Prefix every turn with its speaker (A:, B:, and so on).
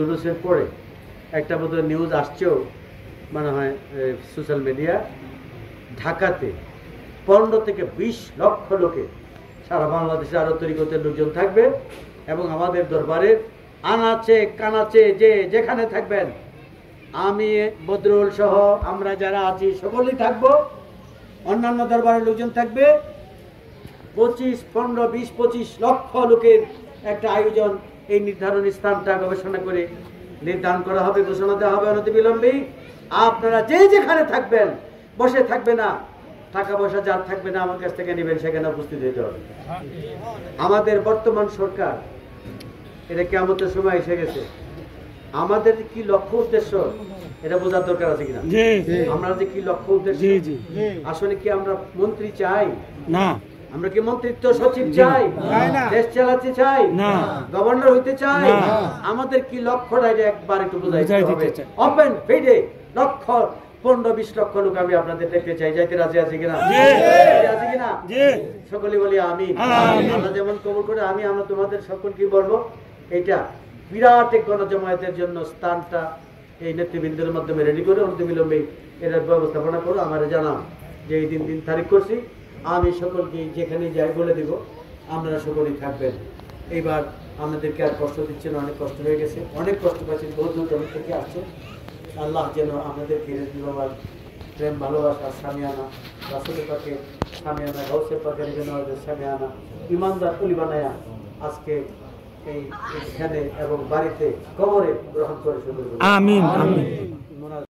A: ইউনুসের পরে একটা বোধহয় নিউজ আসছেও মনে হয় সোশ্যাল মিডিয়া, ঢাকাতে 15 থেকে 20 লক্ষ লোকে সারা বাংলাদেশে আরো তরিকতের লোকজন থাকবে এবং আমাদের দরবারে আনাচে কানাচে যে যেখানে থাকবেন, আমি বদরুল সহ আমরা যারা আছি সকলেই থাকবো। অন্যান্য দরবারের লোকজন থাকবে। 25, 15, 20, 25 লক্ষ লোকের একটা আয়োজন। এই নির্ধারণ স্থানটা গবেষণা করে নির্ধারণ করা হবে, ঘোষণা দেওয়া হবে অনতিবিলম্বে। আপনারা যে যেখানে থাকবেন, বসে থাকবে না, টাকা পয়সা যার থাকবে না আমার কাছ থেকে নেবেন, সেখানে উপস্থিত হতে হবে। আমাদের বর্তমান সরকার, এটা কিয়ামতের সময় এসে গেছে, আমাদের কি লক্ষ্য উদ্দেশ্য এটা বোঝার দরকার আছে কিনা? আমরা যে কি লক্ষ্য উদ্দেশ্য, আসলে কি আমরা মন্ত্রী চাই? না। আমরা কি মন্ত্রিত্ব সচিব চাই? দেশ চালাতে চাই? গভর্নর হইতে চাই? আমাদের কি লক্ষ্যটা একবার একটু বোঝাইতে হবে। ওপেন ফিডে লক্ষ 15-20 লক্ষ লোক আমি আপনাদের দেখতে চাই। যাইতে রাজি আছে কিনা? আছে কিনা? সকলে বলি আমিন। আল্লাহ যেমন কবুল করে আমি আমরা তোমাদের সকল কি বলবো, এটা বিরাট এক গণজমায়েতের জন্য স্থানটা এই নেতৃবৃন্দের মাধ্যমে রেডি করে অনতিবিলম্বে এর ব্যবস্থাপনা করো। আমার জানাও যে এই দিন তারিখ করছি, আমি সকলকে যেখানে যাই বলে দিব, আপনারা সকলেই থাকবেন। এইবার আমাদেরকে আর কষ্ট দিচ্ছেন, অনেক কষ্ট হয়ে গেছে, অনেক কষ্ট পাচ্ছেন, বহু দূর থেকে আসছে। আল্লাহ যেন আমাদেরকে বাবার প্রেম ভালোবাসা সামিয়ানা, রাসূলের পাকে সামিয়ানা, গাউসের পাকে সামিয়ানা, ইমানদার কুলি বানায়া আজকে এইখানে এবং বাড়িতে কবরে গ্রহণ করে শুরু। আমিন আমিন।